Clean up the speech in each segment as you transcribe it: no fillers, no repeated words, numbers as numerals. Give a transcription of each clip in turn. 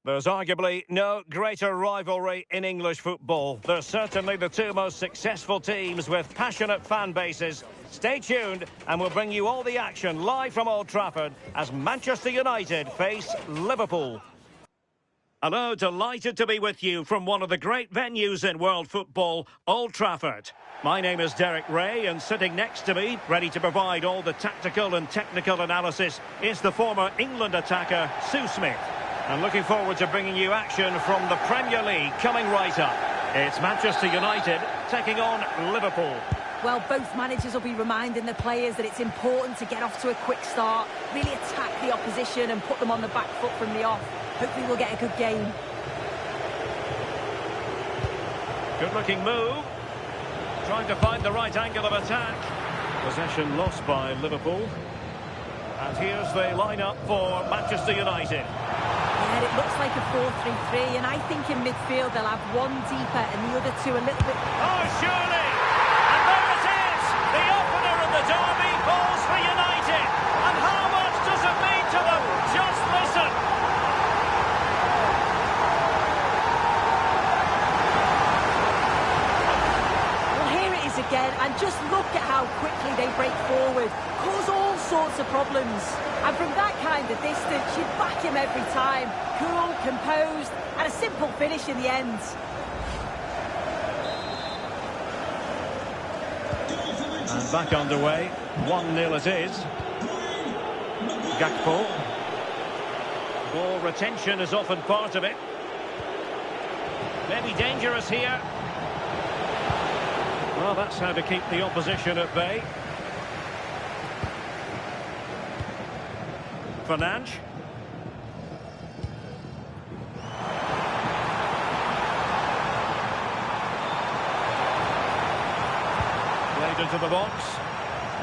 There's arguably no greater rivalry in English football. They're certainly the two most successful teams with passionate fan bases. Stay tuned and we'll bring you all the action live from Old Trafford as Manchester United face Liverpool. Hello, delighted to be with you from one of the great venues in world football, Old Trafford. My name is Derek Ray, and sitting next to me, ready to provide all the tactical and technical analysis, is the former England attacker, Sue Smith. And looking forward to bringing you action from the Premier League coming right up. It's Manchester United taking on Liverpool. Well, both managers will be reminding the players that it's important to get off to a quick start, really attack the opposition and put them on the back foot from the off. Hopefully we'll get a good game. Good-looking move. Trying to find the right angle of attack. Possession lost by Liverpool. And here's the lineup for Manchester United. Yeah, it looks like a 4-3-3, and I think in midfield they'll have one deeper and the other two a little bit... Oh, surely! And there it is! The opener in the derby falls for United. And how much does it mean to them? Just listen! Again, and just look at how quickly they break forward, cause all sorts of problems, and from that kind of distance you'd back him every time. Cool, composed, and a simple finish in the end. And back underway, 1-0 it is. Gakpo. Ball retention is often part of it. Maybe dangerous here. Well, that's how to keep the opposition at bay. Fernandes. Played into the box.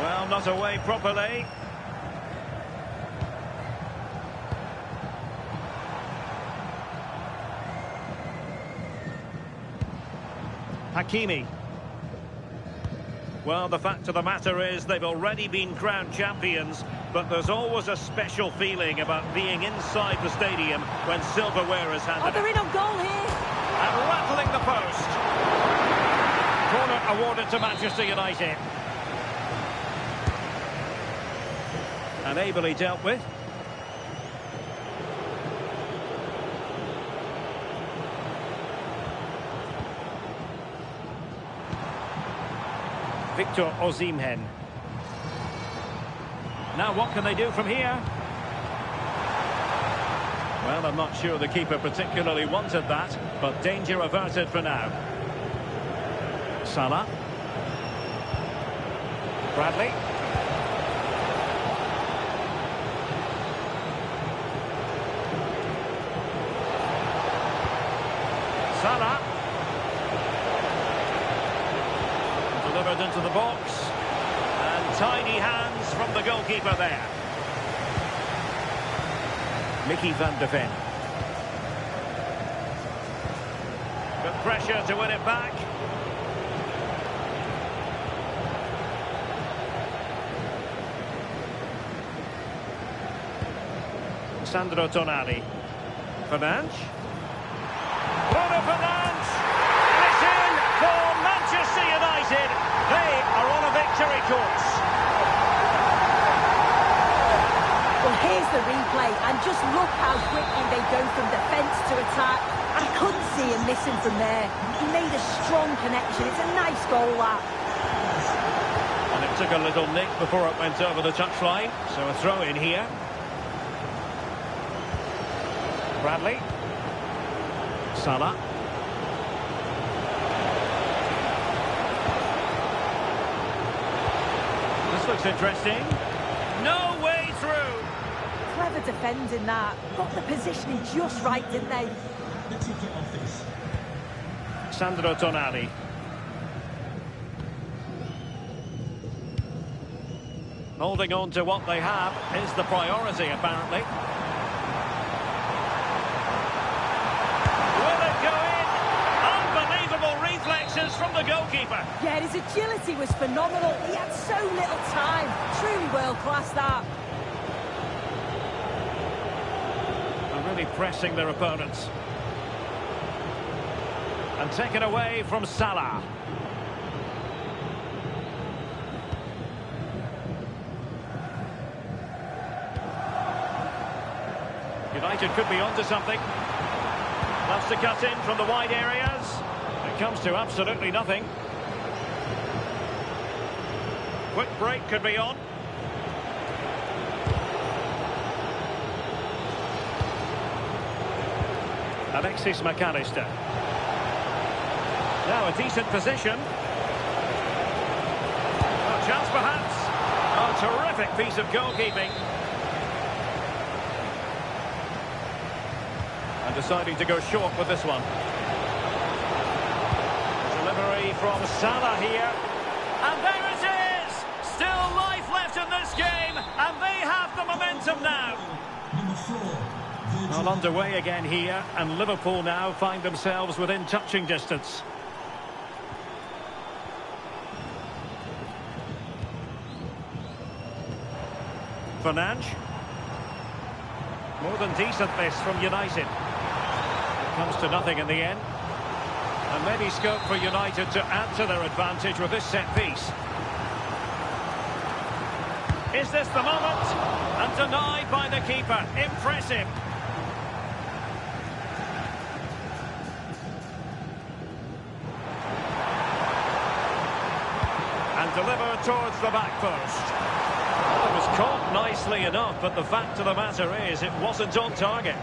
Well, not away properly. Hakimi. Well, the fact of the matter is they've already been crowned champions, but there's always a special feeling about being inside the stadium when silverware is handed. Oh, they're in on goal here. And rattling the post. Corner awarded to Manchester United. And ably dealt with. Victor Osimhen. Now what can they do from here? Well, I'm not sure the keeper particularly wanted that, but danger averted for now. Salah. Bradley. Salah. Delivered into the box, and tiny hands from the goalkeeper there. Mickey van de Ven. Good pressure to win it back. Sandro Tonali. Fernandes. Bruno Fernandes! And it's in for Manchester United. They are on a victory course. Well, here's the replay, and just look how quickly they go from defence to attack. I couldn't see him missing from there. He made a strong connection. It's a nice goal, that. And it took a little nick before it went over the touchline, so a throw in here. Bradley. Salah. This looks interesting. No way through. Clever defending that. Got the positioning just right, didn't they? Sandro Tonali. Holding on to what they have is the priority, apparently. Will it go in? Unbelievable reflexes from the goalkeeper. Yeah, his agility was phenomenal. He had so little time. Truly world class, that. really pressing their opponents. And taken away from Salah. United could be onto something. Loves to cut in from the wide areas. It comes to absolutely nothing. Quick break could be on. Alexis McAllister. Now a decent position. A chance perhaps. A terrific piece of goalkeeping. And deciding to go short with this one. Delivery from Salah here. And there it is! Still life left in this game. And they have the momentum now. Well, underway again here, and Liverpool now find themselves within touching distance. Fernandes. More than decent this from United. It comes to nothing in the end. And maybe scope for United to add to their advantage with this set piece. Is this the moment? And denied by the keeper. Impressive. And delivered towards the back post. Well, it was caught nicely enough, but the fact of the matter is it wasn't on target.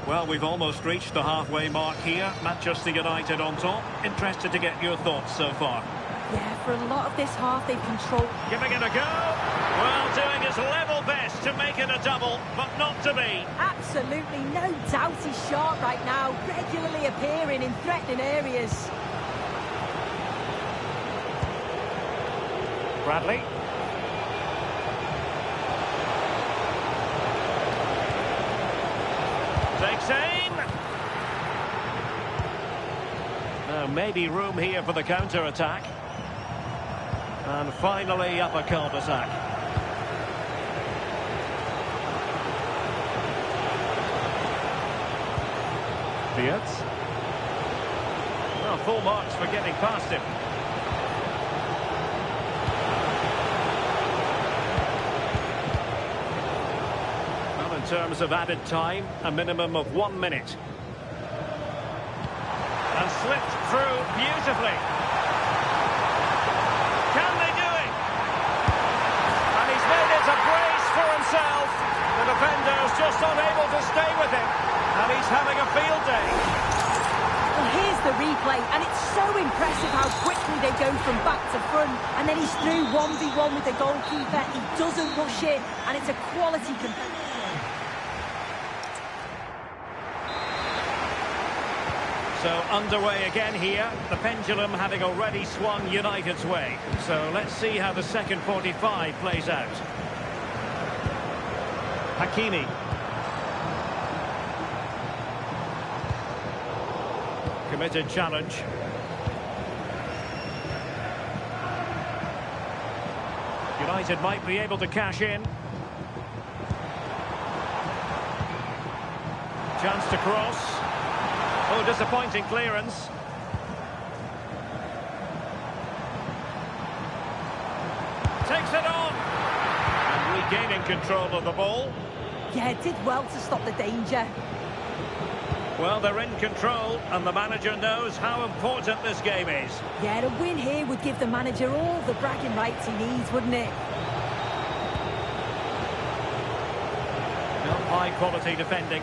Well, we've almost reached the halfway mark here. Manchester United on top. Interested to get your thoughts so far. Yeah, for a lot of this half, they've controlled. Giving it a go. Well, doing his level best to make it a double, but not to be. Absolutely no doubt he's sharp right now, regularly appearing in threatening areas. Bradley. Takes aim. Now maybe room here for the counter-attack. And finally up a cul-de-sac. Fiat. Well, full marks for getting past him. Well, in terms of added time, a minimum of 1 minute. And slipped through beautifully. Can they do it? And he's made it a brace for himself. The defender's just unable to stay with him. And he's having a field day. Well, here's the replay, and it's so impressive how quickly they go from back to front. And then he's through 1v1 with the goalkeeper. He doesn't rush it, and it's a quality competition. So underway again here, the pendulum having already swung United's way. So let's see how the second 45 plays out. Hakimi. Committed challenge. United might be able to cash in. Chance to cross. Oh, disappointing clearance. Takes it on. And regaining control of the ball. Yeah, did well to stop the danger. Well, they're in control, and the manager knows how important this game is. Yeah, a win here would give the manager all the bragging rights he needs, wouldn't it? Not high-quality defending.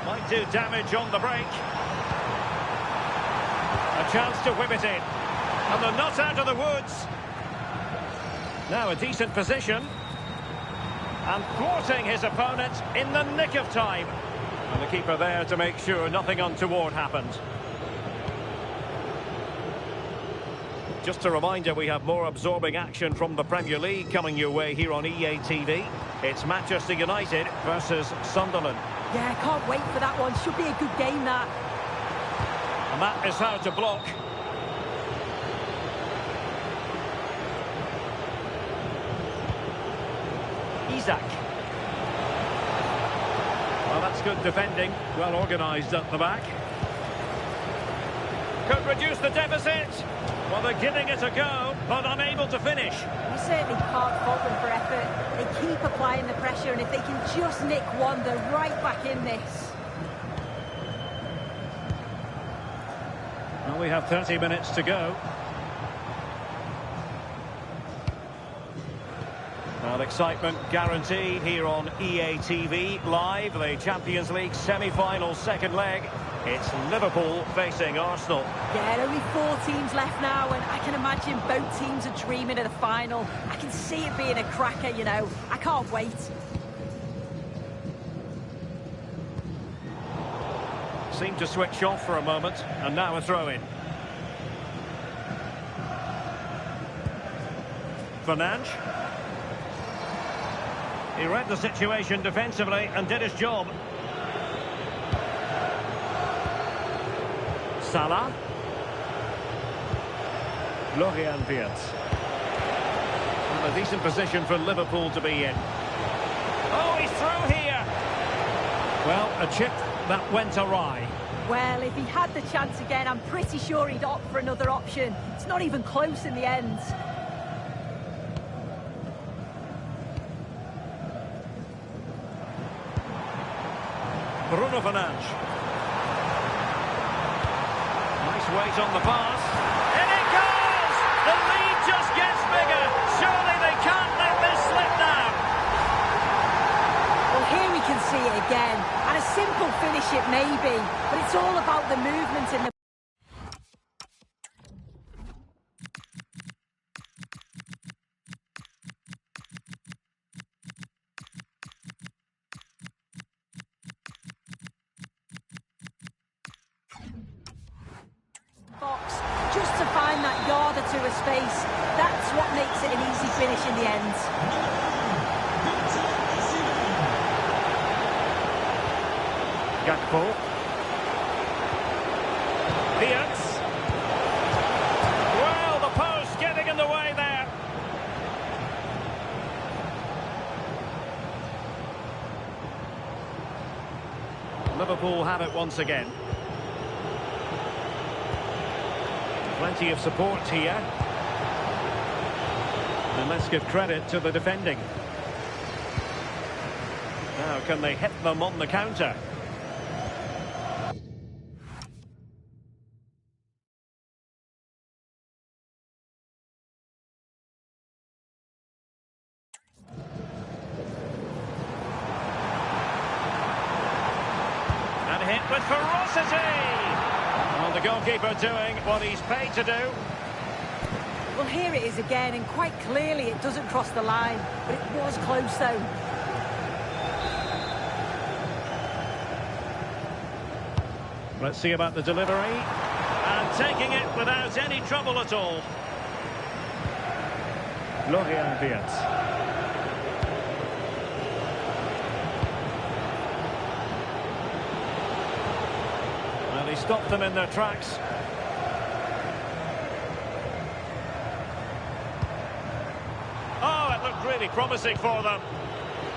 Might do damage on the break. A chance to whip it in. And they're not out of the woods. Now a decent position. And thwarting his opponent in the nick of time. And the keeper there to make sure nothing untoward happened. Just a reminder, we have more absorbing action from the Premier League coming your way here on EA TV. It's Manchester United versus Sunderland. Yeah, can't wait for that one. Should be a good game, that. And that is how to block. Isak. Well, that's good defending. Well organised at the back. Could reduce the deficit. Well, they're giving it a go, but unable to finish. You certainly can't fault them for effort. They keep applying the pressure, and if they can just nick one, they're right back in this. Well, we have 30 minutes to go. Well, excitement guaranteed here on EA TV Live, the Champions League semi-final second leg. It's Liverpool facing Arsenal. Yeah, only 4 teams left now, and I can imagine both teams are dreaming of the final. I can see it being a cracker, you know. I can't wait. Seemed to switch off for a moment, and now a throw-in. Fernandes. He read the situation defensively and did his job. Salah. Florian Wirtz. Well, a decent position for Liverpool to be in. Oh, he's through here. Well, a chip that went awry. Well, if he had the chance again, I'm pretty sure he'd opt for another option. It's not even close in the end. Bruno Fernandes. Nice weight on the pass. In it goes! The lead just gets bigger. Surely they can't let this slip now. Well, here we can see it again. And a simple finish it may be, but it's all about the movement in the box, just to find that yard or two of space. That's what makes it an easy finish in the end. Gakpo. Wirtz. Well, the post getting in the way there. Liverpool have it once again. Plenty of support here. And let's give credit to the defending. Now, can they hit them on the counter? And hit with ferocity! Well, the goalkeeper doing what he's paid to do. Well, here it is again, and quite clearly it doesn't cross the line, but it was close though. Let's see about the delivery. And taking it without any trouble at all. Florian Wirtz. Well, he stopped them in their tracks. Oh, it looked really promising for them.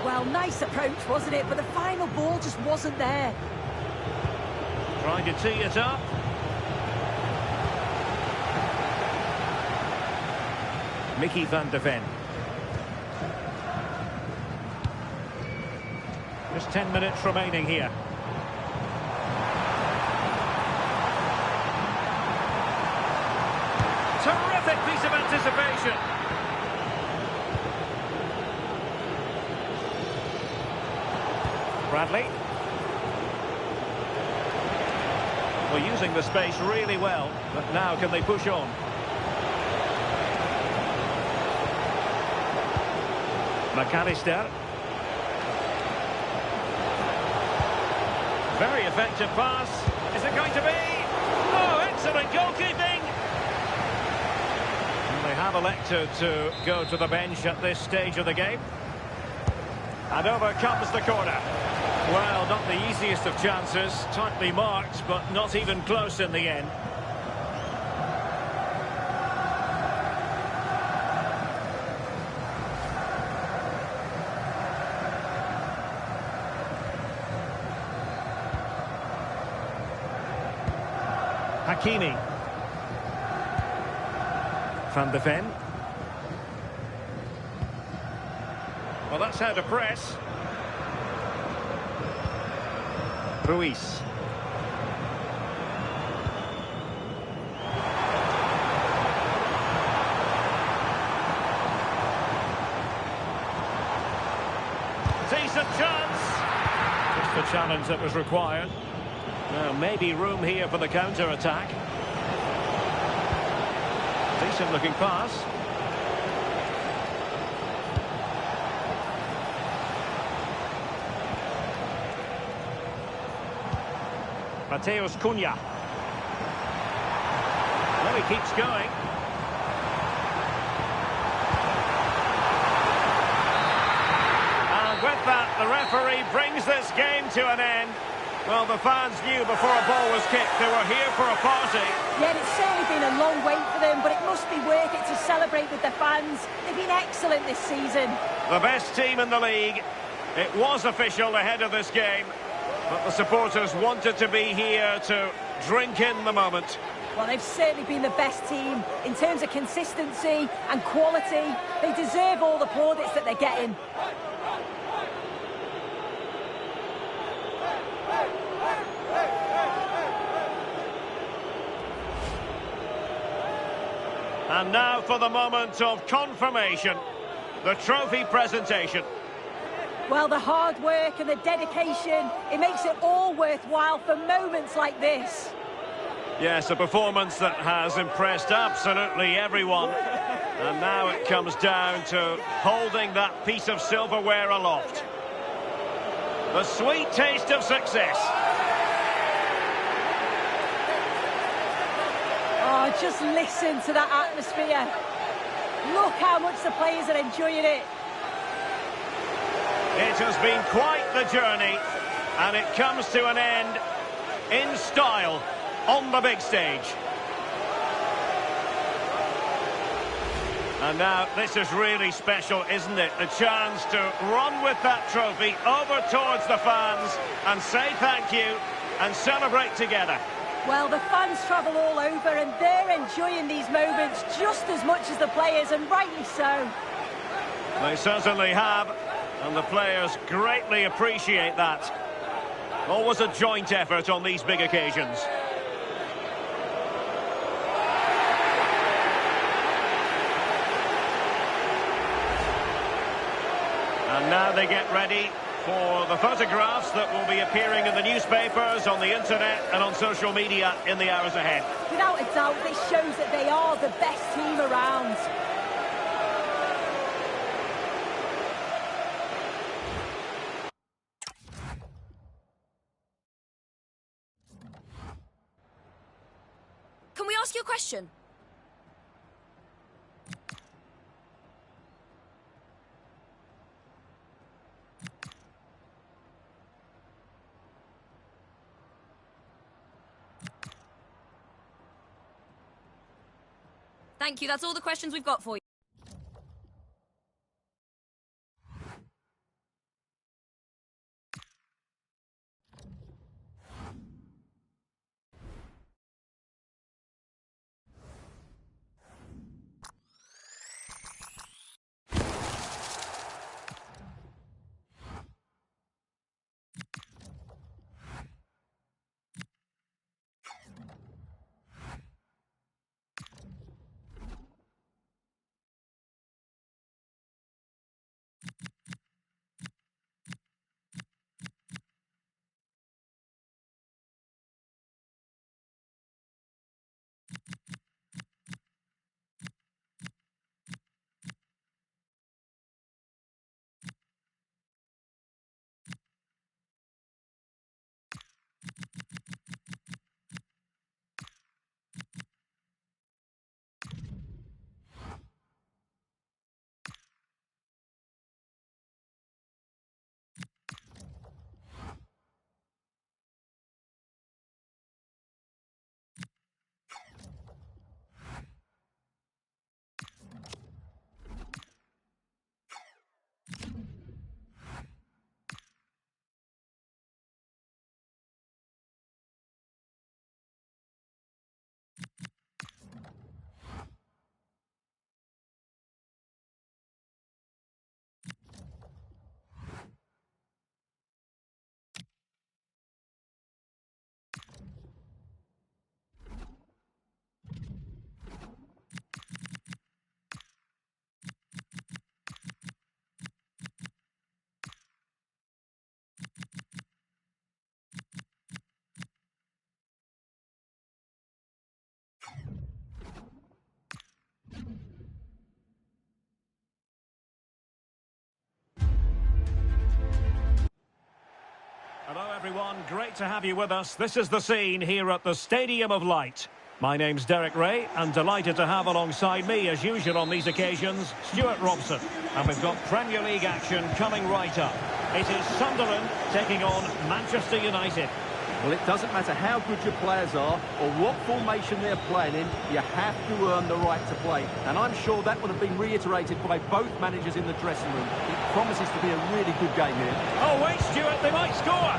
Well, nice approach, wasn't it? But the final ball just wasn't there. Trying to tee it up. Mickey van de Ven. Just 10 minutes remaining here. Terrific piece of anticipation. Bradley. Well, using the space really well, but now can they push on? McAllister. Very effective pass. Is it going to be? Oh, excellent goalkeeping! And they have elected to go to the bench at this stage of the game. And over comes the corner. Well, not the easiest of chances, tightly marked, but not even close in the end. Hakimi. Van de Ven. Well, that's how to press. Ruiz. Decent chance. Just the challenge that was required. Now, maybe room here for the counter-attack. Decent looking pass. Mateus Cunha. Well, he keeps going. And with that, the referee brings this game to an end. Well, the fans knew before a ball was kicked they were here for a party. Yeah, it's certainly been a long wait for them, but it must be worth it to celebrate with the fans. They've been excellent this season. The best team in the league. It was official ahead of this game. But the supporters wanted to be here to drink in the moment. Well, they've certainly been the best team in terms of consistency and quality. They deserve all the plaudits that they're getting. And now for the moment of confirmation. The trophy presentation. Well, the hard work and the dedication, it makes it all worthwhile for moments like this. Yes, a performance that has impressed absolutely everyone. And now it comes down to holding that piece of silverware aloft. The sweet taste of success. Oh, just listen to that atmosphere. Look how much the players are enjoying it. It has been quite the journey, and it comes to an end in style on the big stage. And now this is really special, isn't it? The chance to run with that trophy over towards the fans and say thank you and celebrate together. Well, the fans travel all over and they're enjoying these moments just as much as the players, and rightly so. They certainly have. And the players greatly appreciate that. Always a joint effort on these big occasions. And now they get ready for the photographs that will be appearing in the newspapers, on the internet and on social media in the hours ahead. Without a doubt, this shows that they are the best team around. Can we ask you a question? Thank you, that's all the questions we've got for you. everyone. Great to have you with us. This is the scene here at the Stadium of Light. My name's Derek Ray, and delighted to have alongside me, as usual on these occasions, Stuart Robson. And we've got Premier League action coming right up. It is Sunderland taking on Manchester United. Well, it doesn't matter how good your players are or what formation they're playing in, you have to earn the right to play. And I'm sure that would have been reiterated by both managers in the dressing room. It promises to be a really good game here. Oh, wait, Stuart, they might score.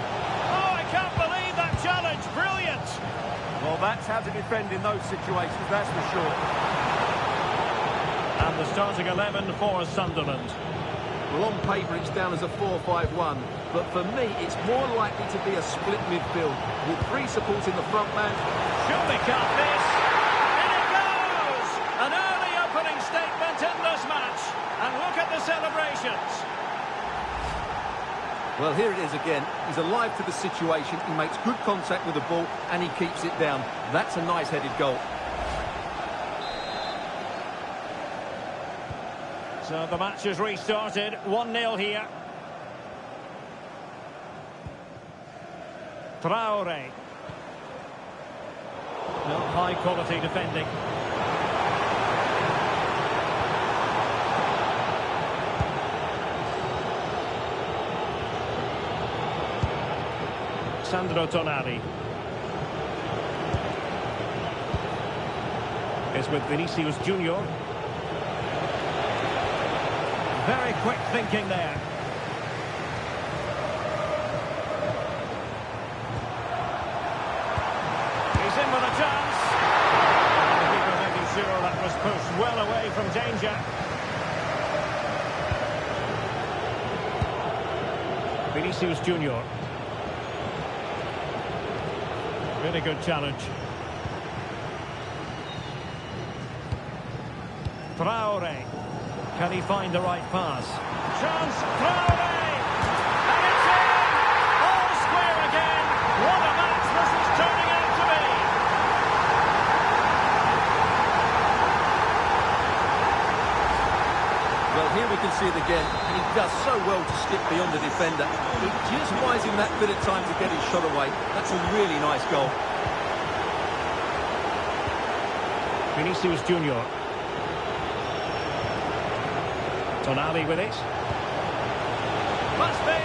Oh, I can't believe that challenge. Brilliant. Well, that's how to defend in those situations, that's for sure. And the starting 11 for Sunderland. Well, on paper, it's down as a 4-5-1. But for me, it's more likely to be a split midfield, with three supporting the front man. Surely can't miss. In it goes! An early opening statement in this match. And look at the celebrations. Well, here it is again. He's alive to the situation. He makes good contact with the ball, and he keeps it down. That's a nice-headed goal. So the match has restarted. 1-0 here. Traore. No, high quality defending. Sandro Tonali. Is with Vinicius Junior. Very quick thinking there. He's in with a chance. The keeper making sure that was pushed well away from danger. Vinicius Junior. Really good challenge. Traore. Can he find the right pass? Chance, Traore! And it's in! All square again! What a match this is turning out to be! Well, here we can see it again, and he does so well to skip beyond the defender. He just buys him that bit of time to get his shot away. That's a really nice goal. Vinicius Junior. Tonali with it. Must be!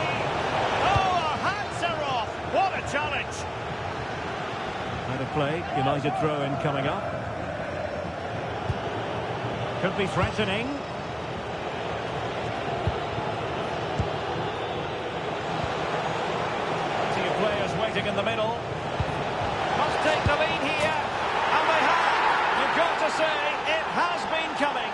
Oh, our hats are off! What a challenge! Out of play, United throw-in coming up. Could be threatening. Plenty of players waiting in the middle. Must take the lead here. And they have! You've got to say, it has been coming.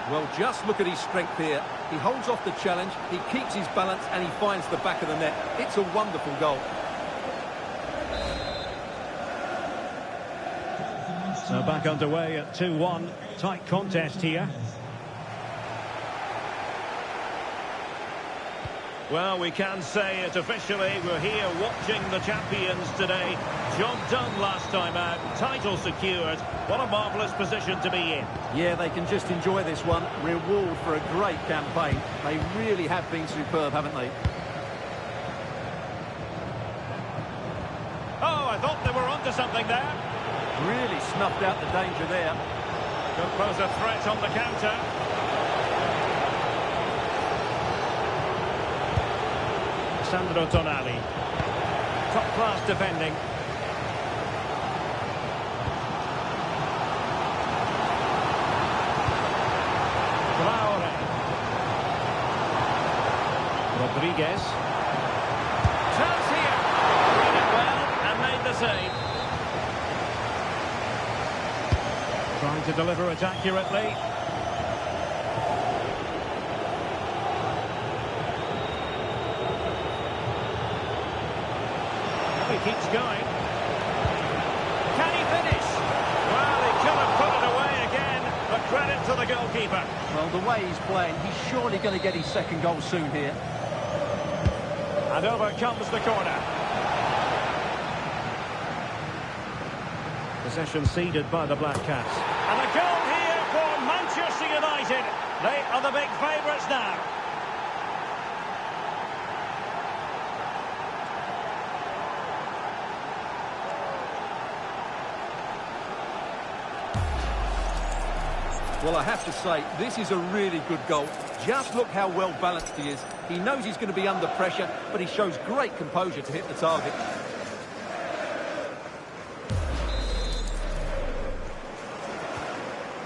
Well, just look at his strength here. He holds off the challenge, he keeps his balance, and he finds the back of the net. It's a wonderful goal. So back underway at 2-1. Tight contest here. Well, we can say it officially. We're here watching the champions today. Job done last time out. Title secured. What a marvellous position to be in. Yeah, they can just enjoy this one. Reward for a great campaign. They really have been superb, haven't they? Oh, I thought they were onto something there. Really snuffed out the danger there. Could pose a threat on the counter. Sandro Tonali. Top-class defending. Traore. Rodriguez. Chance here. Read it well and made the save. Trying to deliver it accurately. He keeps going. Can he finish? Well, he could have put it away again, but credit to the goalkeeper. Well, the way he's playing, he's surely going to get his second goal soon here. And over comes the corner. Possession ceded by the Black Cats. And a goal here for Manchester United. They are the big favourites now. Well, I have to say, this is a really good goal. Just look how well balanced he is. He knows he's going to be under pressure, but he shows great composure to hit the target.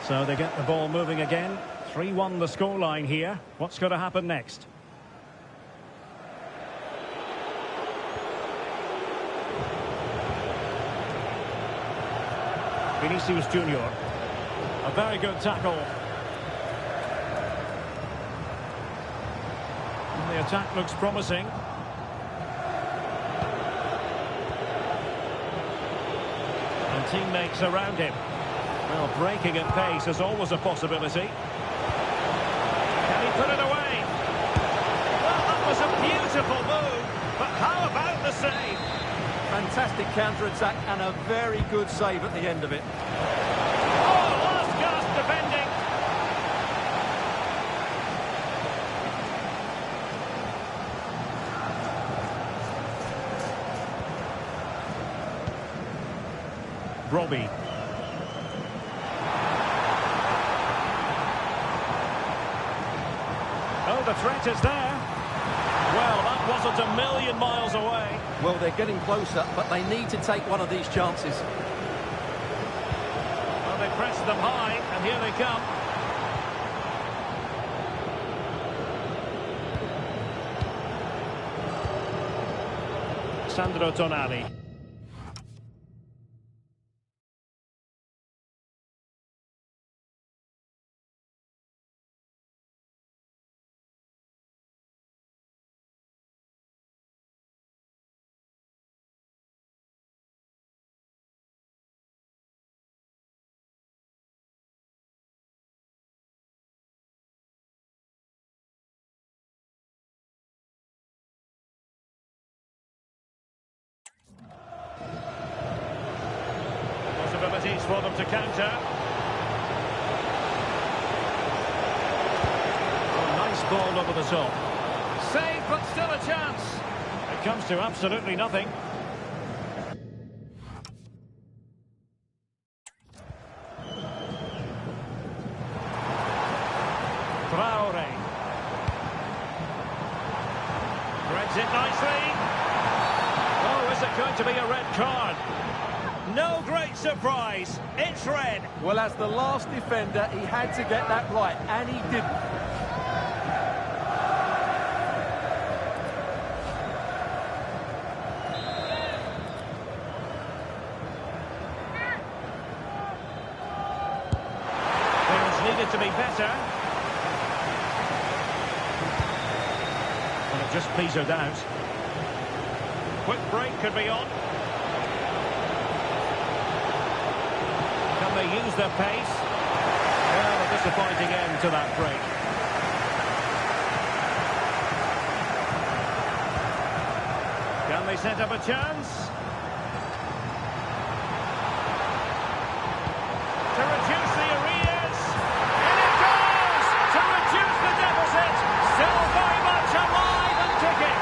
So they get the ball moving again. 3-1 the scoreline here. What's going to happen next? Vinicius Junior. A very good tackle. And the attack looks promising. And teammates around him. Well, breaking at pace is always a possibility. Can he put it away? Well, that was a beautiful move, but how about the save? Fantastic counter-attack and a very good save at the end of it. Oh, last-gasp defending. Robbie. Oh, the threat is there. Well, that wasn't a million miles away. Well, they're getting closer, but they need to take one of these chances. Well, they pressed them high, and here they come. Sandro Tonali. Possibilities for them to counter. Oh, nice ball over the top. Save, but still a chance. It comes to absolutely nothing. Traore. Threads it nicely. Oh, is it going to be a red card? No great surprise. It's red. Well, as the last defender, he had to get that right, and he didn't. Things needed to be better. Well, it just petered out. Quick break could be on. Can they use their pace? Well, a disappointing end to that break. Can they set up a chance? To reduce the arrears. And it goes! To reduce the deficit. Still very much alive and kicking.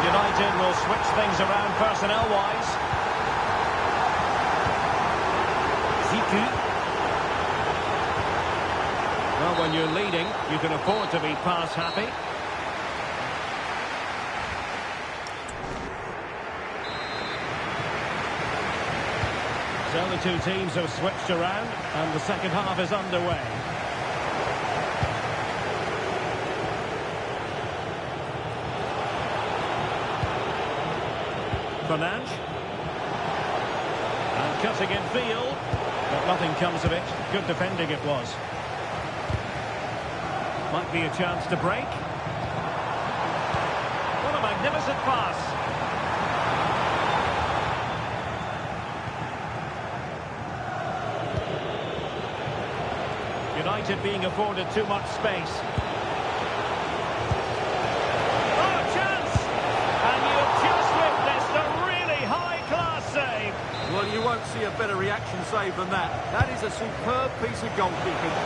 United will switch things around personnel-wise. Ziku. Well, when you're leading, you can afford to be pass happy. So the two teams have switched around, and the second half is underway. Fernandes. And cutting in field, but nothing comes of it. Good defending it was. Might be a chance to break. What a magnificent pass. United being afforded too much space. Oh, chance! And you've just witnessed a really high-class save. Well, you won't see a better reaction save than that. That is a superb piece of goalkeeping.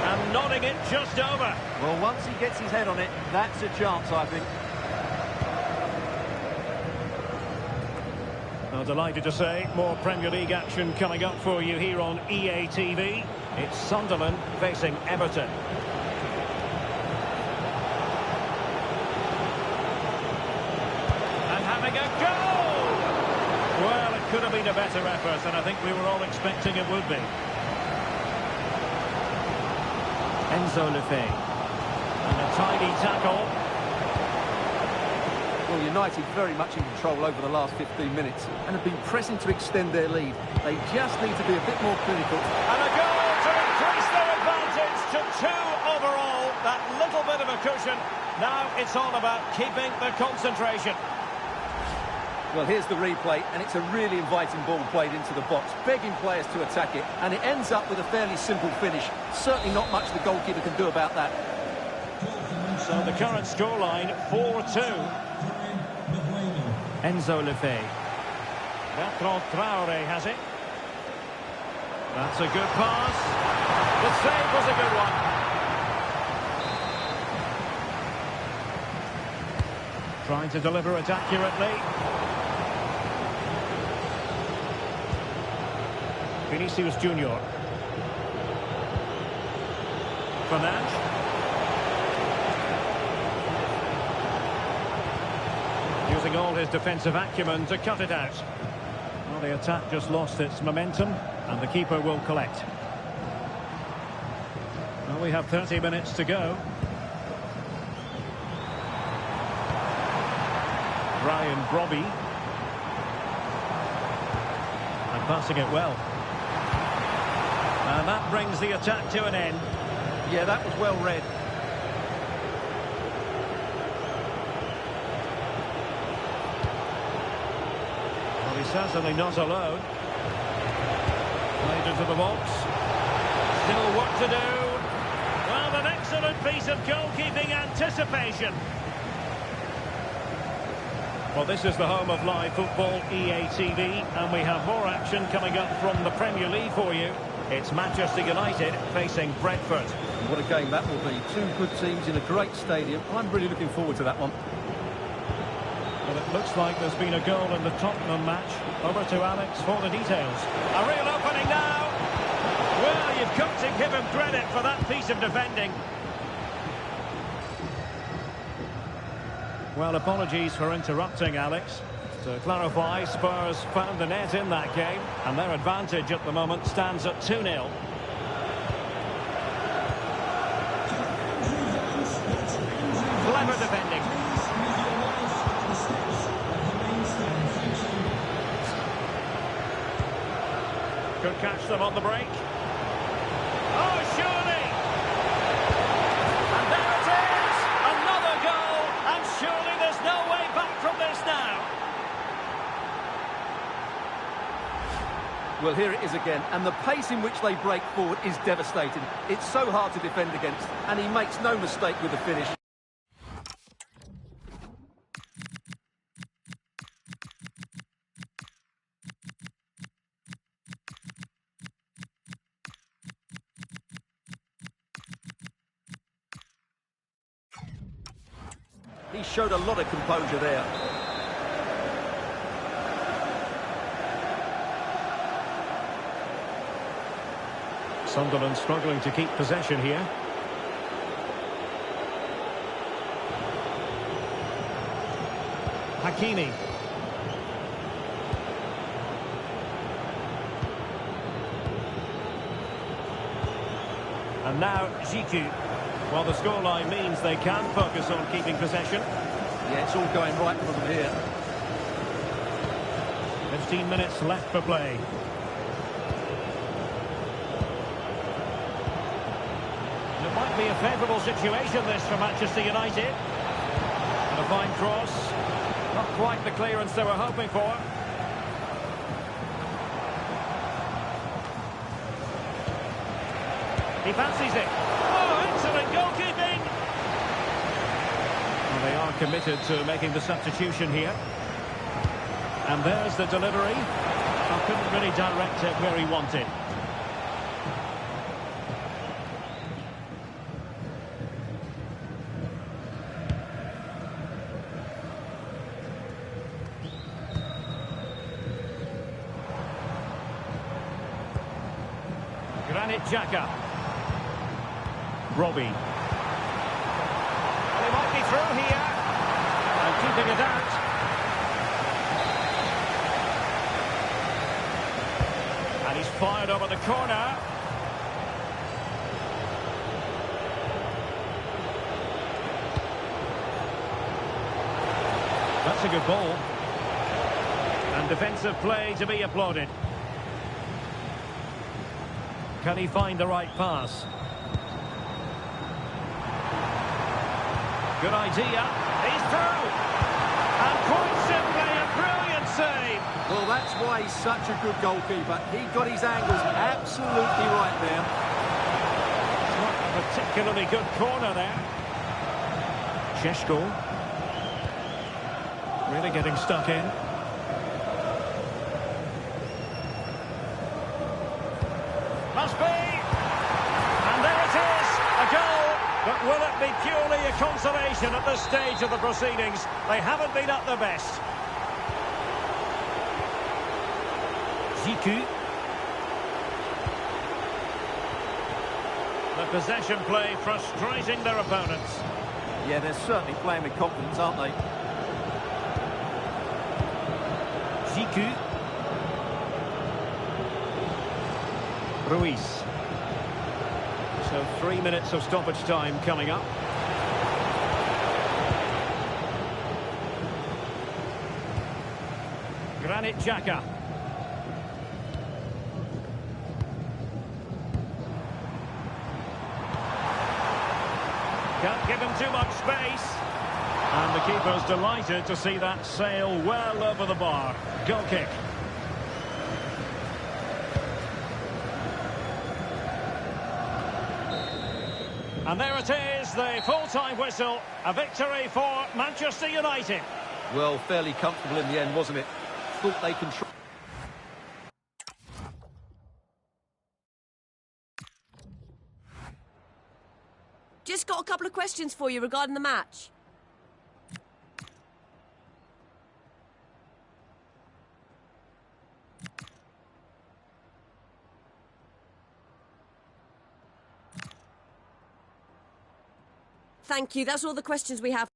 And nodding it just over. Well, once he gets his head on it, that's a chance, I think. Well, delighted to say, more Premier League action coming up for you here on EA TV. It's Sunderland facing Everton. And having a goal! Well, it could have been a better effort, and I think we were all expecting it would be. Enzo Lefebvre. And a tidy tackle. Well, United very much in control over the last 15 minutes and have been pressing to extend their lead. They just need to be a bit more clinical. And a goal to increase their advantage to 2 overall. That little bit of a cushion. Now it's all about keeping the concentration. Well, here's the replay, and it's a really inviting ball played into the box, begging players to attack it, and it ends up with a fairly simple finish. Certainly not much the goalkeeper can do about that. So the current scoreline, 4-2. Enzo Lefebvre. Bertrand Traoré has it. That's a good pass. The save was a good one. Trying to deliver it accurately. Vinicius Junior. Fernandes. Using all his defensive acumen to cut it out. Well, the attack just lost its momentum, and the keeper will collect. Well, we have 30 minutes to go. Brian Brobby. And passing it well. And that brings the attack to an end. Yeah, that was well read. Well, he's certainly not alone. Played into the box. Still work to do. Well, an excellent piece of goalkeeping anticipation. Well, this is the home of live football, EA TV, and we have more action coming up from the Premier League for you. It's Manchester United facing Brentford. What a game that will be. 2 good teams in a great stadium. I'm really looking forward to that one. Well, it looks like there's been a goal in the Tottenham match. Over to Alex for the details. A real opening now. Well, you've got to give him credit for that piece of defending. Well, apologies for interrupting, Alex. To clarify, Spurs found the net in that game, and their advantage at the moment stands at 2-0. Clever defending. Could catch them on the break. Oh, surely! And there it is! Another goal, and surely there's no way back from this now. Well, here it is again, and the pace in which they break forward is devastating. It's so hard to defend against, and he makes no mistake with the finish. He showed a lot of composure there. Sunderland struggling to keep possession here. Hakimi. And now Jiku. Well, the scoreline means they can focus on keeping possession. Yeah, it's all going right for them here. 15 minutes left for play. It might Could be a favourable situation, this, for Manchester United. And a fine cross. Not quite the clearance they were hoping for. He fancies it. Oh, excellent goalkeeping! Well, they are committed to making the substitution here. And there's the delivery. Oh, couldn't really direct it where he wanted. Granit Xhaka. Robbie. Well, he might be through here. And keeping it out. And he's fired over the corner. That's a good ball. And defensive play to be applauded. Can he find the right pass? Good idea. He's through. And quite simply a brilliant save. Well, that's why he's such a good goalkeeper. He got his angles absolutely right there. It's not a particularly good corner there. Šeško. Really getting stuck in. Must be. And there it is. A goal. But will it be purely a consolation at this stage of the proceedings? They haven't been at their best. Ziku. The possession play frustrating their opponents. Yeah, they're certainly playing with confidence, aren't they? Ziku. Ruiz. So 3 minutes of stoppage time coming up. Granit Xhaka. Can't give him too much space. And the keeper's delighted to see that sail well over the bar. Goal kick. And there it is, the full-time whistle. A victory for Manchester United. Well, fairly comfortable in the end, wasn't it? Thought they controlled. Just got a couple of questions for you regarding the match. Thank you. That's all the questions we have.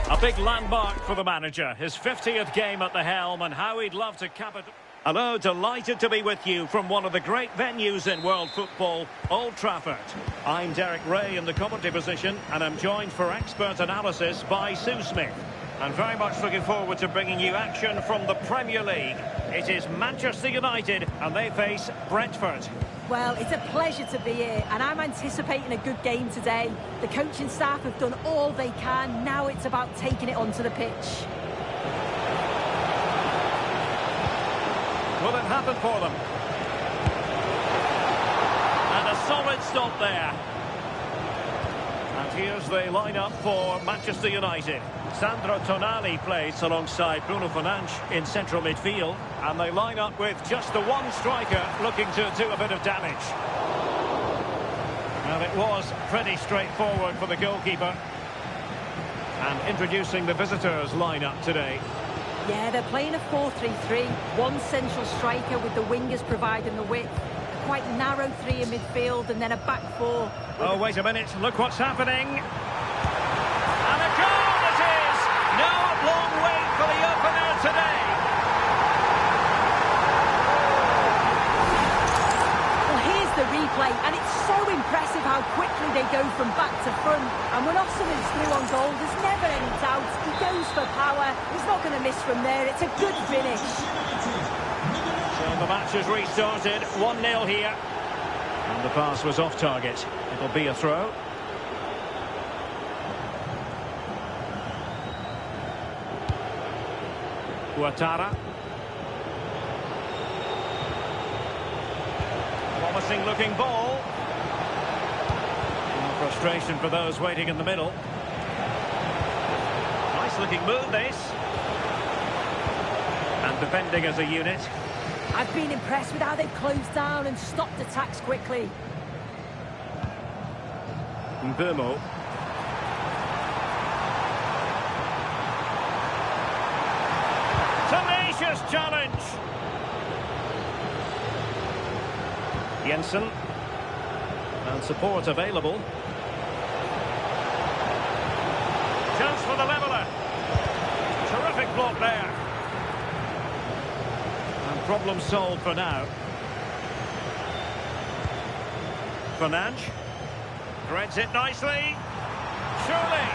A big landmark for the manager. His 50th game at the helm, and how he'd love to cap it. Hello, delighted to be with you from one of the great venues in world football, Old Trafford. I'm Derek Ray in the commentary position, and I'm joined for expert analysis by Sue Smith. And very much looking forward to bringing you action from the Premier League. It is Manchester United, and they face Brentford. Well, it's a pleasure to be here, and I'm anticipating a good game today. The coaching staff have done all they can. Now it's about taking it onto the pitch. Will it happen for them? And a solid stop there. And here's the lineup for Manchester United. Sandro Tonali plays alongside Bruno Fernandes in central midfield. And they line up with just the one striker looking to do a bit of damage. Well, it was pretty straightforward for the goalkeeper. And introducing the visitors' lineup today. Yeah, they're playing a 4-3-3. One central striker with the wingers providing the width. A quite narrow three in midfield and then a back four. Oh, wait a minute. Look what's happening. And a goal it is! No long wait for the opener today. Well, here's the replay, and it's so impressive how quickly they go from back to front. And when Osimhen's through on goal, there's never any doubt. He goes for power. He's not going to miss from there. It's a good finish. So the match has restarted. 1-0 here. And the pass was off target. It'll be a throw. Ouattara. Promising looking ball. And frustration for those waiting in the middle. Nice looking move this. And defending as a unit. I've been impressed with how they've closed down and stopped attacks quickly. Mbeumo. Tenacious challenge. Jensen. And support available. Chance for the leveller. Terrific block there. And problem solved for now. Fernandes. Threads it nicely. Surely.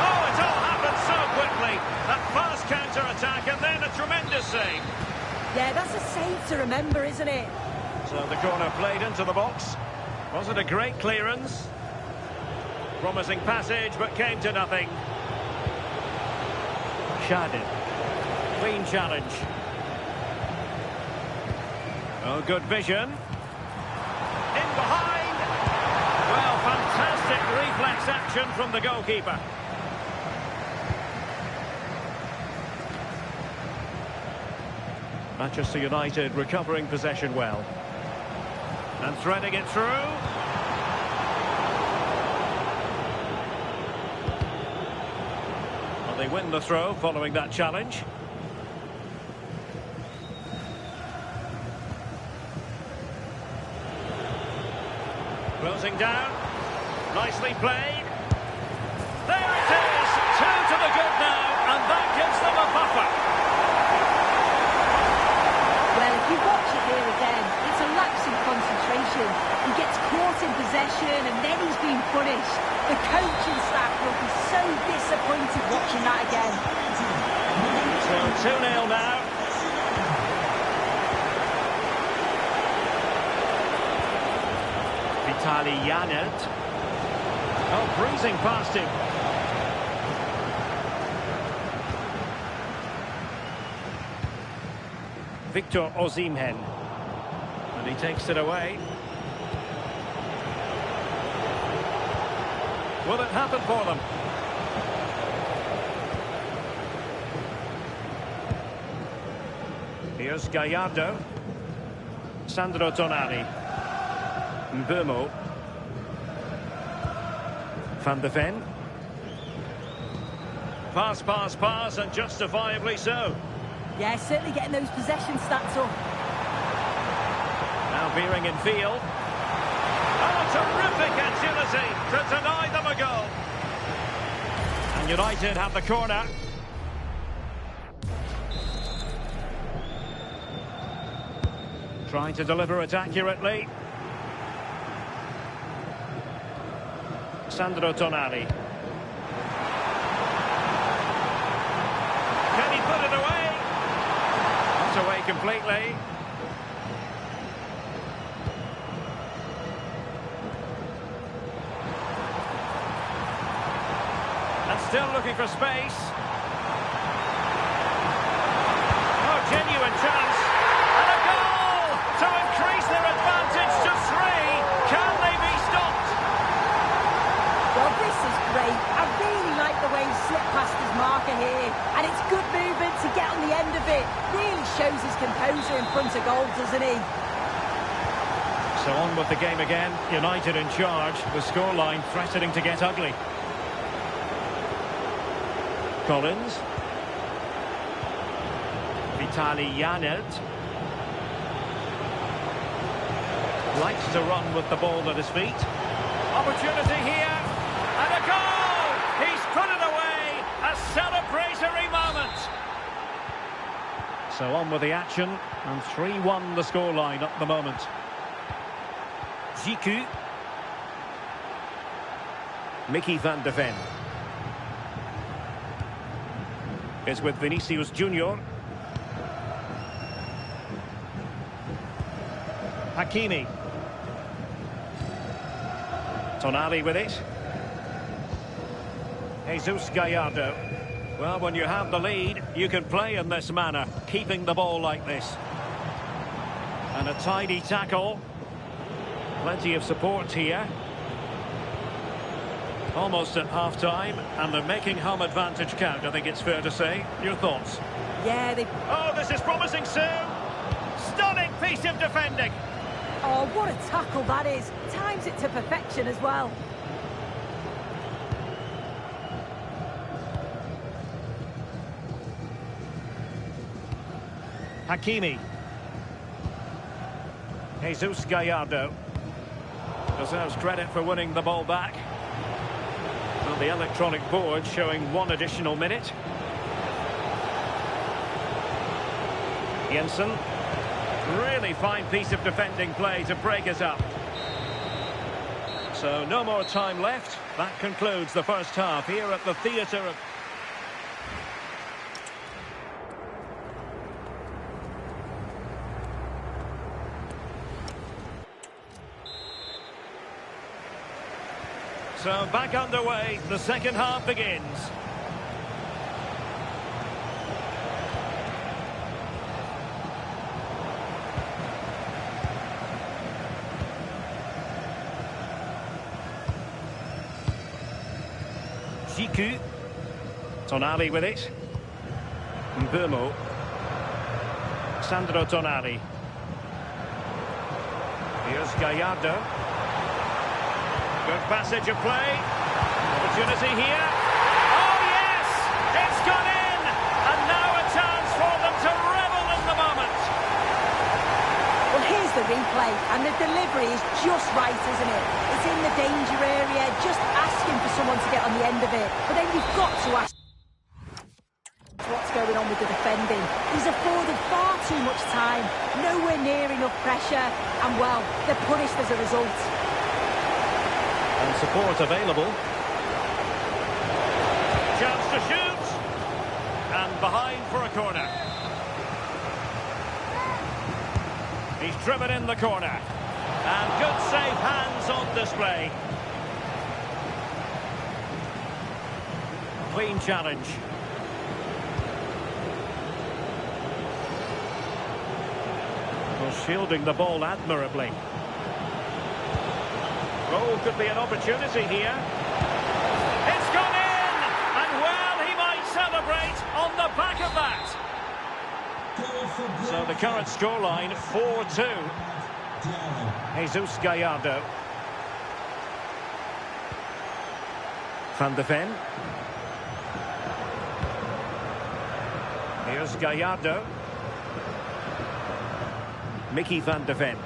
Oh, it all happened so quickly. That fast counter-attack and then a tremendous save. Yeah, that's a save to remember, isn't it? So the corner played into the box. Wasn't a great clearance. Promising passage, but came to nothing. Shadid. Clean challenge. Oh, good vision. In behind. Well, fantastic reflex action from the goalkeeper. Manchester United recovering possession well. And threading it through. Well, they win the throw following that challenge. Closing down. Nicely played. There it is! 2 to the good now, and that gives them a buffer. Well, if you watch it here again, it's a lapse in concentration. He gets caught in possession and then he's been punished. The coaching staff will be so disappointed watching that again. So 2-0 now. Janet. Oh, breezing past him. Victor Osimhen. And he takes it away. Will it happen for them? Here's Gallardo. Sandro Tonali. Mbeumo. Van de Ven. Pass, pass, pass, and justifiably so. Yeah, certainly getting those possession stats up. Now veering in field. Oh, terrific agility to deny them a goal. And United have the corner. Trying to deliver it accurately. Sandro Tonali. Can he put it away? Not away completely. And still looking for space. Oh, genuine chance. And a goal to increase their advantage to 3. Can they be stopped? Well, this is great. I really like the way he slipped past his marker here. And it's good movement to get on the end of it. a goal, doesn't he? So on with the game again. United in charge. The scoreline threatening to get ugly. Collins. Vitali Janelt. Likes to run with the ball at his feet. Opportunity here. And a goal! He's put it away. A celebratory moment. So on with the action. And 3-1 the scoreline at the moment. Jiku. Mickey van de Ven. Is with Vinicius Junior. Hakimi. Tonali with it. Jesus Gallardo. Well, when you have the lead, you can play in this manner, keeping the ball like this. And a tidy tackle. Plenty of support here. Almost at half-time, and they're making home advantage count, I think it's fair to say. Your thoughts? Yeah, they... Oh, this is promising, Sue! Stunning piece of defending! Oh, what a tackle that is. Times it to perfection as well. Hakimi. Jesus Gallardo. Deserves credit for winning the ball back. Well, the electronic board showing 1 additional minute. Jensen. Really fine piece of defending play to break us up. So no more time left. That concludes the first half here at the Theatre of... So back underway, the second half begins. Jiku. Tonali with it. Mbeumo. Sandro Tonali. Here's Gallardo. Good passage of play. Opportunity here. Oh, yes! It's gone in! And now a chance for them to revel in the moment. Well, here's the replay, and the delivery is just right, isn't it? It's in the danger area, just asking for someone to get on the end of it. But then you've got to ask what's going on with the defending. He's afforded far too much time, nowhere near enough pressure, and, well, they're punished as a result. And support available. Chance to shoot. And behind for a corner. He's driven in the corner. And good safe hands on display. Clean challenge. Well, shielding the ball admirably. Oh, could be an opportunity here. It's gone in! And, well, he might celebrate on the back of that. So the current scoreline, 4-2. Jesus Gallardo. Van de Ven. Here's Gallardo. Mickey van de Ven.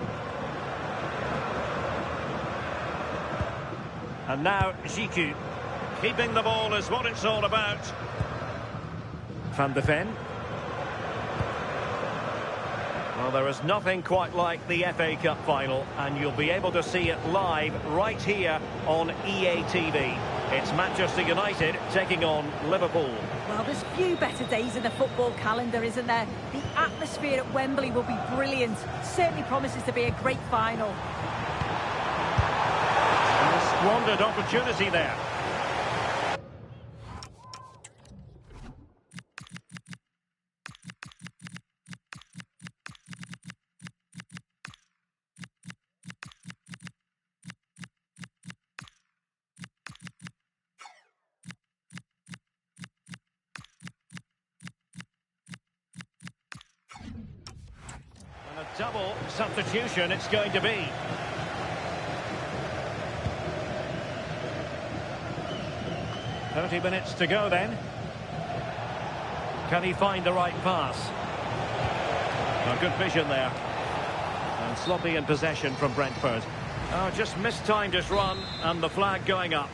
And now Jiku. Keeping the ball is what it's all about. Van de Ven. Well, there is nothing quite like the FA Cup final, and you'll be able to see it live right here on EA TV. It's Manchester United taking on Liverpool. Well, there's few better days in the football calendar, isn't there? The atmosphere at Wembley will be brilliant. Certainly promises to be a great final. Squandered opportunity there. And a Double substitution it's going to be. "30 minutes to go then. Can he find the right pass? Oh, good vision there. And sloppy in possession from Brentford. Oh, just mistimed his run and the flag going up.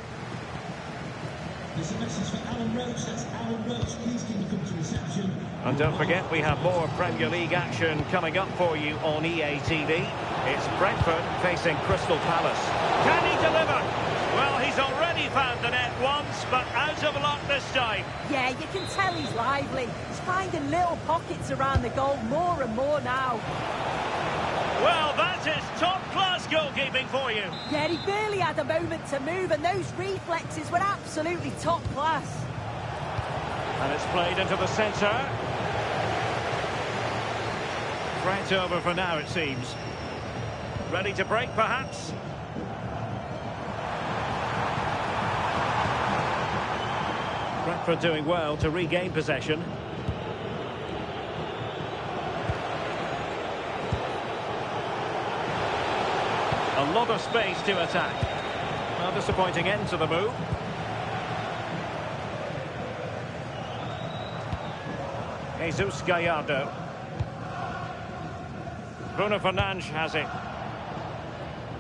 There's a message for Alan Roach. That's Alan Roach. Please can you come to reception? And don't forget, we have more Premier League action coming up for you on EA TV. It's Brentford facing Crystal Palace. Can he deliver? Well, he's already found the net once, but out of luck this time. Yeah, you can tell he's lively. He's finding little pockets around the goal more and more now. Well, that is top-class goalkeeping for you. Yeah, he barely had a moment to move, and those reflexes were absolutely top class. And it's played into the centre. Threat over for now, it seems. Ready to break, perhaps? Brentford doing well to regain possession. A lot of space to attack. A disappointing end to the move. Jesus Gallardo. Bruno Fernandes has it.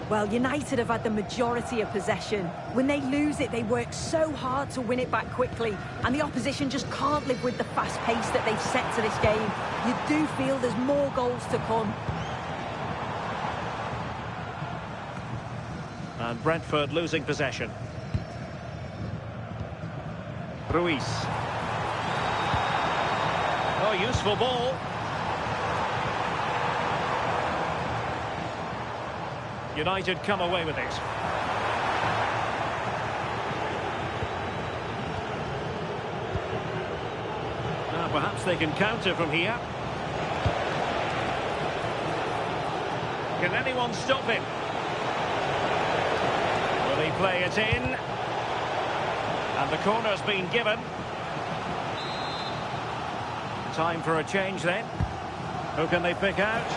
Well, United have had the majority of possession. When they lose it, they work so hard to win it back quickly, and the opposition just can't live with the fast pace that they've set to this game. You do feel there's more goals to come. And Brentford losing possession. Ruiz. Oh, useful ball. United come away with it. Now perhaps they can counter from here. Can anyone stop him? Will he play it in? And the corner's been given. Time for a change then. Who can they pick out?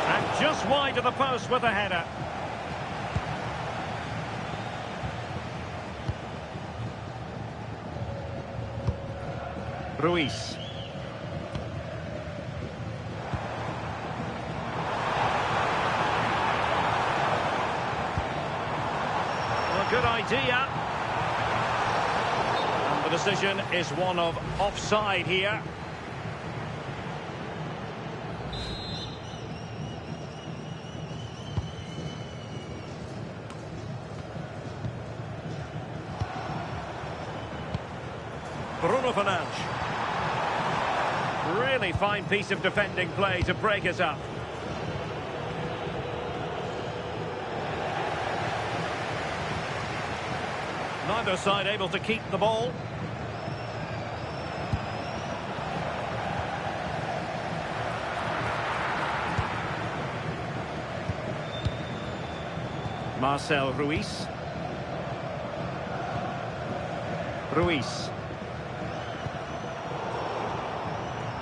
And just wide of the post with a header. Ruiz. Well, good idea. And the decision is one of offside here. Bruno Fernandes. Really fine piece of defending play to break it up. Neither side able to keep the ball. Marcel Ruiz. Ruiz.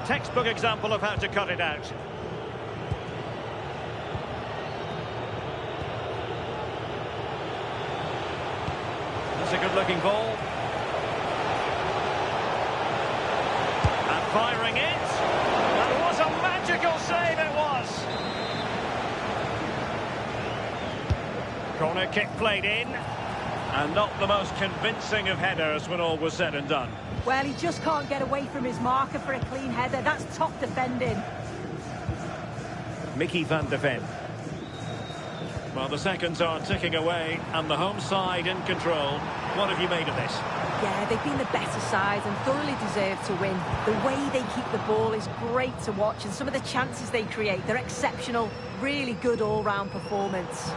Textbook example of how to cut it out. That's a good-looking ball. And firing it. And what a magical save it was. Corner kick played in. And not the most convincing of headers when all was said and done. Well, he just can't get away from his marker for a clean header. That's top defending. Mickey van de Ven. Well, the seconds are ticking away and the home side in control. What have you made of this? Yeah, they've been the better side and thoroughly deserve to win. The way they keep the ball is great to watch, and some of the chances they create, they're exceptional. Really good all-round performance.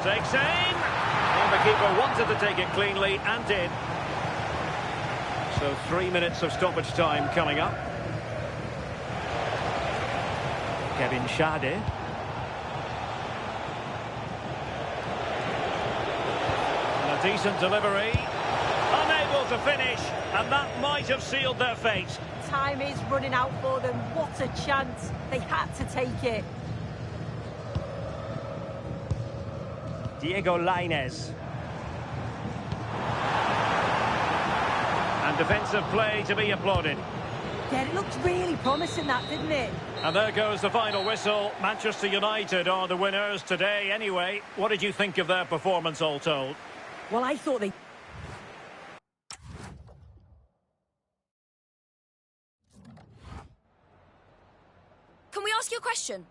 Takes aim. And the keeper wanted to take it cleanly and did. So 3 minutes of stoppage time coming up. Kevin Schade. And a A decent delivery. Unable to finish, and that might have sealed their fate. Time is running out for them. What a chance. They had to take it. Diego Lainez. And defensive play to be applauded. Yeah, it looked really promising, that, didn't it? And there goes the final whistle. Manchester United are the winners today anyway. What did you think of their performance, all told? Well, I thought they... Can we ask you a question?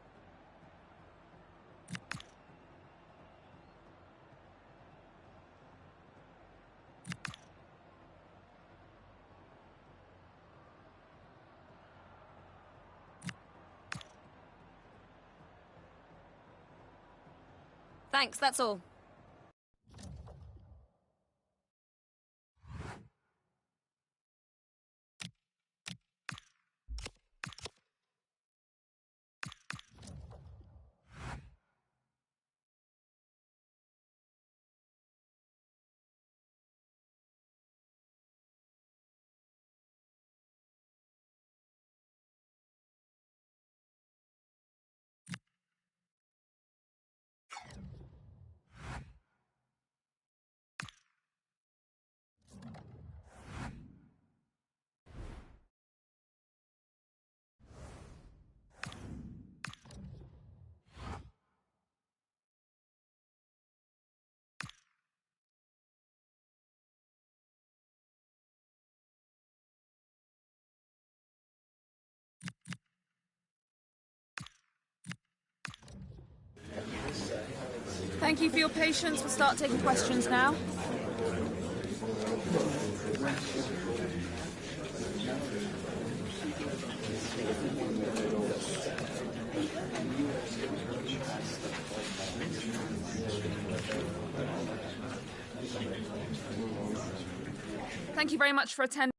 Thanks, that's all. Thank you for your patience. We'll start taking questions now. Thank you very much for attending.